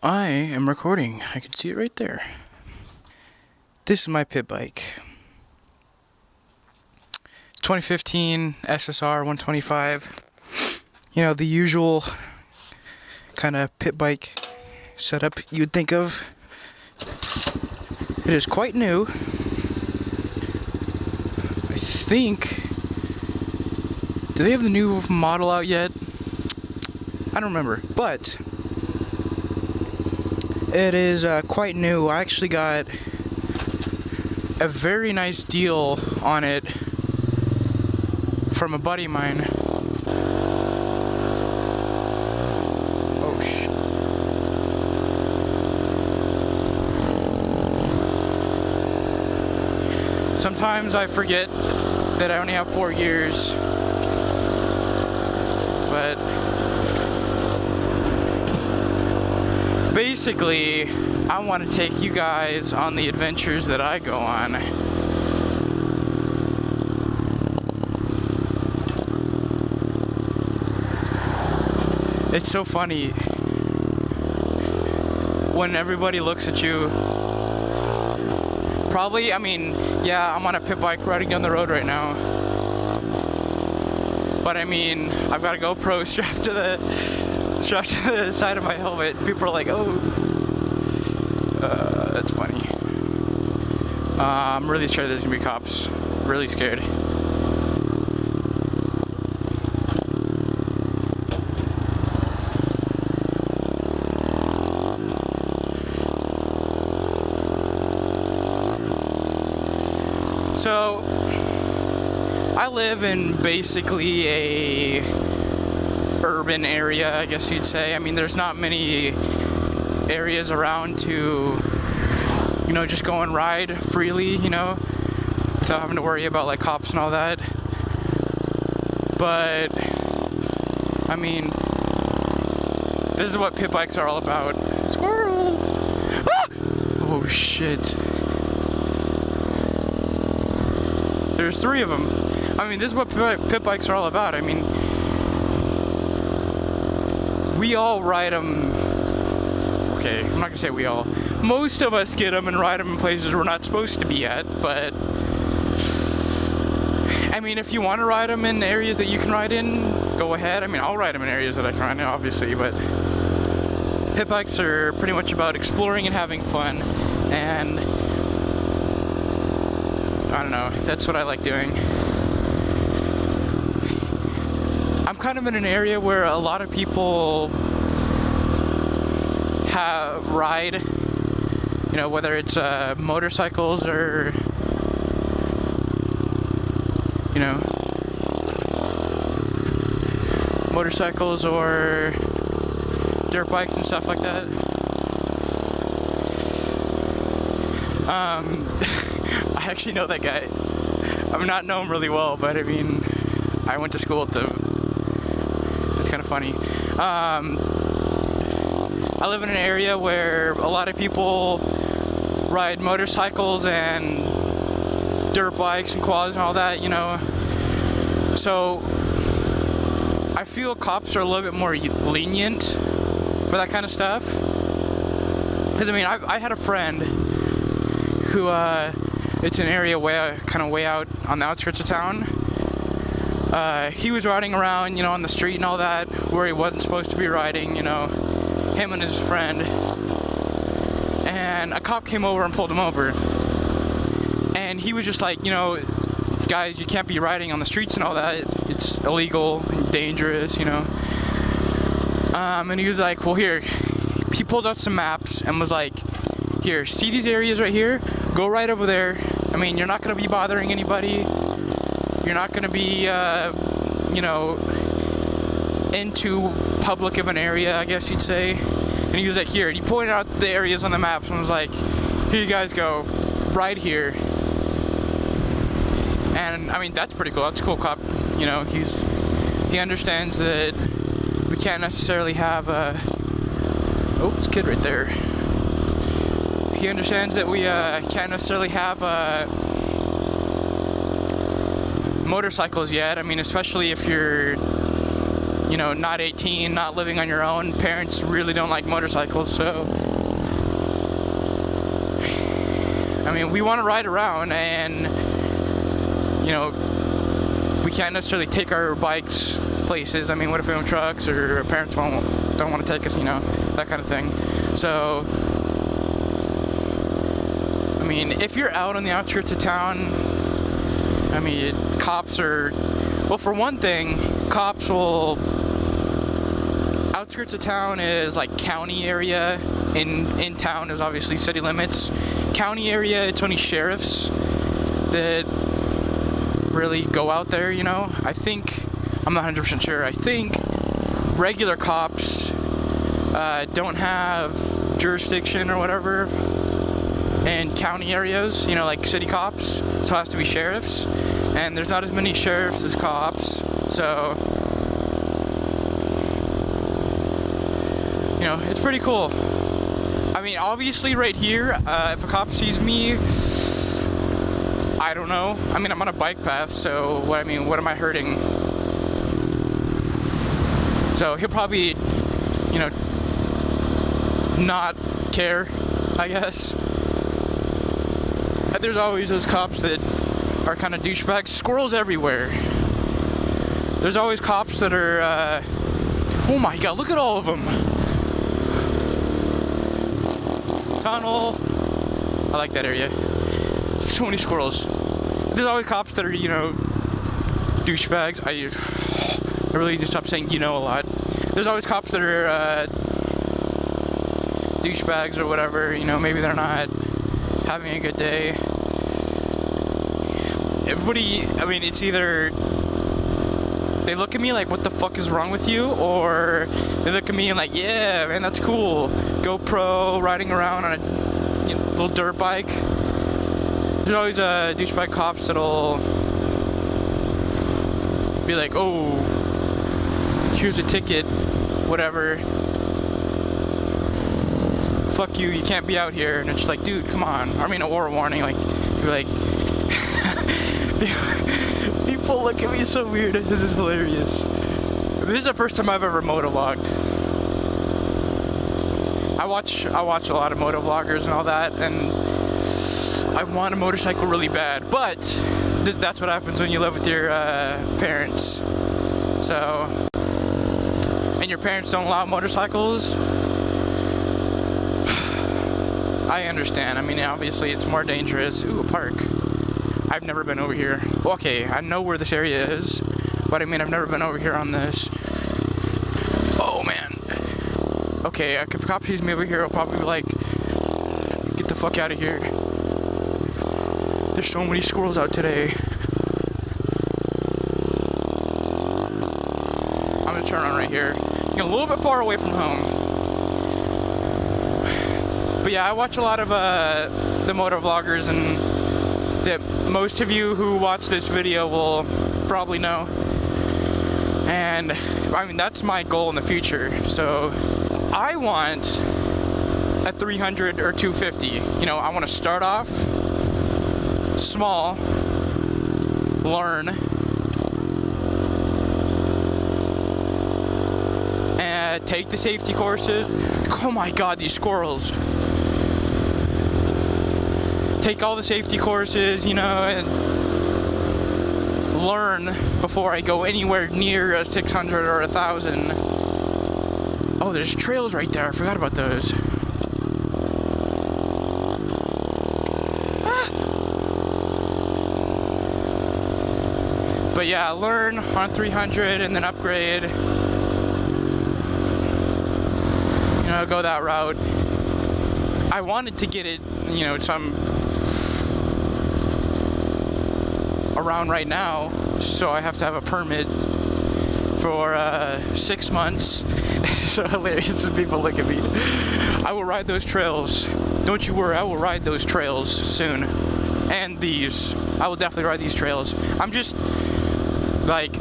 I am recording. I can see it right there. This is my pit bike. 2015 SSR 125. You know, the usual kind of pit bike setup you'd think of. It is quite new. I think... Do they have the new model out yet? I don't remember, but it is quite new. I actually got a very nice deal on it from a buddy of mine. Oh shit. Sometimes I forget that I only have 4 years, but basically, I want to take you guys on the adventures that I go on. It's so funny when everybody looks at you. Probably, I mean, yeah, I'm on a pit bike riding down the road right now. But I mean, I've got a GoPro strapped to the side of my helmet. People are like, oh, that's funny. I'm really scared there's gonna be cops. Really scared. So, I live in basically a urban area, I guess you'd say. I mean, there's not many areas around to, you know, just go and ride freely, you know, without having to worry about like cops and all that. But I mean, this is what pit bikes are all about. Squirrel! Ah! Oh shit. There's 3 of them. I mean, this is what pit bikes are all about. I mean, we all ride them. Okay, I'm not gonna say we all. Most of us get them and ride them in places we're not supposed to be at, but I mean, if you want to ride them in areas that you can ride in, go ahead. I mean, I'll ride them in areas that I can ride in, obviously, but pit bikes are pretty much about exploring and having fun, and I don't know, that's what I like doing. I'm kind of in an area where a lot of people ride, you know, whether it's motorcycles or, you know, motorcycles or dirt bikes and stuff like that. I actually know that guy. I mean, not know him really well, but I mean, I went to school with him. It's kind of funny. I live in an area where a lot of people ride motorcycles and dirt bikes and quads and all that, you know. So I feel cops are a little bit more lenient for that kind of stuff. Because I mean, I had a friend who, it's an area kind of way out on the outskirts of town. He was riding around, you know, on the street and all that, where he wasn't supposed to be riding, you know, him and his friend. And a cop came over and pulled him over. And he was just like, you know, guys, you can't be riding on the streets and all that. It's illegal and dangerous, you know. And he was like, well, here. He pulled out some maps and was like, here, see these areas right here? Go right over there. I mean, you're not going to be bothering anybody. You're not going to be, you know, into public of an area, I guess you'd say. And he was like, here. And he pointed out the areas on the maps and was like, here you guys go. Right here. And, I mean, that's pretty cool. That's a cool cop. You know, he understands that we can't necessarily have a... Oh, it's a kid right there. He understands that we can't necessarily have motorcycles yet. I mean, especially if you're, you you know, not 18, not living on your own. Parents really don't like motorcycles, so I mean, we want to ride around, and you know, we can't necessarily take our bikes places. I mean, what if we own trucks, or our parents don't want to take us, you know, that kind of thing. So I mean, if you're out on the outskirts of town, I mean, cops are, well, for one thing, cops will, outskirts of town is like county area. In town is obviously city limits. County area, it's only sheriffs that really go out there, you know. I think, I'm not 100% sure, I think regular cops don't have jurisdiction or whatever in county areas, you know, like city cops, so it has to be sheriffs, and there's not as many sheriffs as cops, so you know, it's pretty cool. I mean, obviously right here, if a cop sees me, I don't know, I mean, I'm on a bike path, so what am I hurting? So he'll probably, you know, not care, I guess. There's always those cops that are kind of douchebags. Squirrels everywhere. There's always cops that are, oh my god, look at all of them. Tunnel. I like that area. So many squirrels. There's always cops that are, you know, douchebags. I really need to stop saying, you know, a lot. There's always cops that are, douchebags or whatever, you know, maybe they're not having a good day. Everybody, I mean, it's either they look at me like, what the fuck is wrong with you? Or they look at me and like, yeah, man, that's cool. GoPro, riding around on a little dirt bike. There's always douchebag cops that'll be like, oh, here's a ticket, whatever. Fuck you, you can't be out here. And it's just like, dude, come on. I mean, or a warning, like, you're like, people look at me so weird. This is hilarious. This is the first time I've ever motovlogged. I watch a lot of motovloggers and all that, and I want a motorcycle really bad, but that's what happens when you live with your parents. So, and your parents don't allow motorcycles. I understand. I mean, obviously it's more dangerous. Ooh, a park. I've never been over here. Okay, I know where this area is, but I mean, I've never been over here on this. Oh man. Okay, if a cop sees me over here, I'll probably be like, get the fuck out of here. There's so many squirrels out today. I'm gonna turn on right here. Get a little bit far away from home. But yeah, I watch a lot of the motovloggers, and that most of you who watch this video will probably know. And I mean, that's my goal in the future. So I want a 300 or 250. You know, I want to start off small, learn, and take the safety courses. Oh my god, these squirrels. Take all the safety courses, you know, and learn before I go anywhere near a 600 or 1,000. Oh, there's trails right there. I forgot about those. Ah. But yeah, learn on 300 and then upgrade. You know, go that route. I wanted to get it, you know, some around right now, so I have to have a permit for 6 months. So hilarious when people look at me. I will ride those trails. Don't you worry, I will ride those trails soon. And these. I will definitely ride these trails. I'm just like,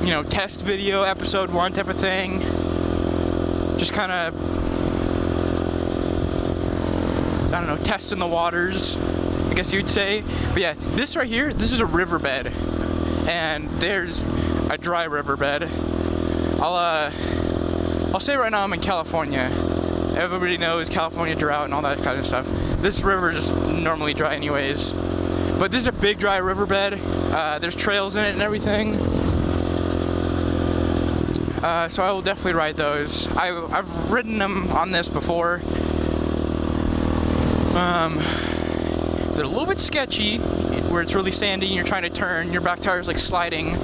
you know, test video episode 1 type of thing. Just kind of, I don't know, testing the waters, I guess you'd say. But yeah, this right here, this is a riverbed. And there's a dry riverbed. I'll say right now I'm in California. Everybody knows California drought and all that kind of stuff. This river is just normally dry anyways. But this is a big dry riverbed. There's trails in it and everything. So I will definitely ride those. I've ridden them on this before. They're a little bit sketchy, where it's really sandy and you're trying to turn, your back tire's like sliding.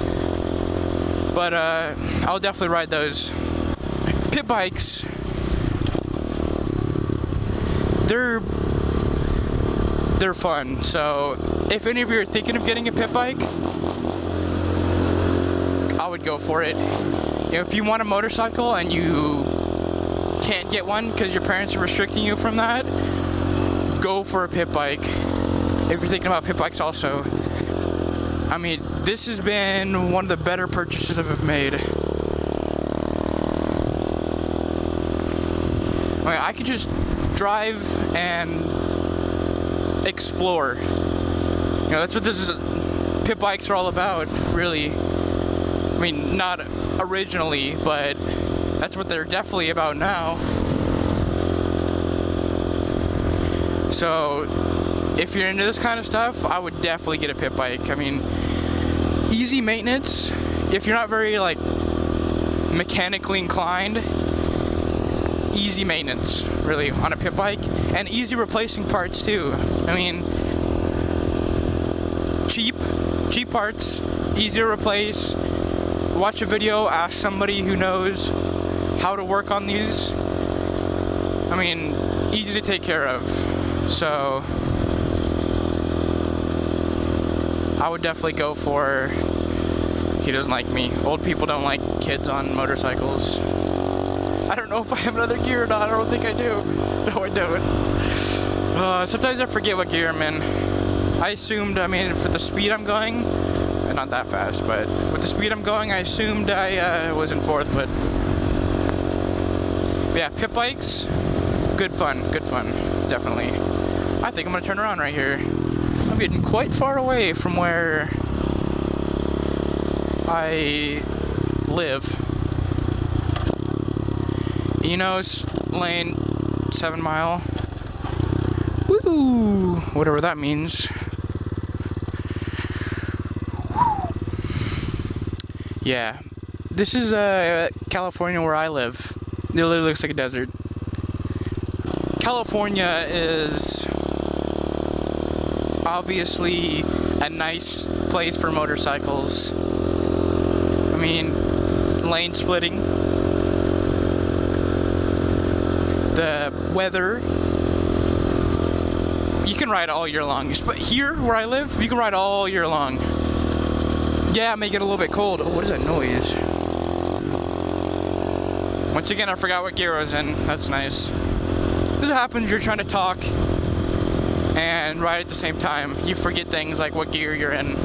But I'll definitely ride those. Pit bikes, they're fun. So if any of you are thinking of getting a pit bike, I would go for it. You know, if you want a motorcycle and you can't get one because your parents are restricting you from that, go for a pit bike. If you're thinking about pit bikes also, I mean, this has been one of the better purchases I've made. I mean, I could just drive and explore. You know, that's what pit bikes are all about, really. I mean, not originally, but that's what they're definitely about now. So, if you're into this kind of stuff, I would definitely get a pit bike. I mean, easy maintenance. If you're not very, like, mechanically inclined, easy maintenance, really, on a pit bike. And easy replacing parts, too. I mean, cheap parts, easy to replace. Watch a video, ask somebody who knows how to work on these. I mean, easy to take care of. So I would definitely go for, he doesn't like me. Old people don't like kids on motorcycles. I don't know if I have another gear or not. I don't think I do. No, I don't. Sometimes I forget what gear I'm in. I assumed, I mean, for the speed I'm going, not that fast, but with the speed I'm going, I assumed I was in fourth, but yeah, pit bikes, good fun, definitely. I think I'm gonna turn around right here. I'm getting quite far away from where I live. Enos Lane, 7 Mile. Woo! Whatever that means. Yeah, this is California where I live. It literally looks like a desert. California is obviously a nice place for motorcycles. I mean, lane splitting, the weather. You can ride all year long, but here where I live, you can ride all year long. Yeah, it may get a little bit cold. Oh, what is that noise? Once again, I forgot what gear I was in. That's nice. This happens, you're trying to talk and ride at the same time. You forget things like what gear you're in.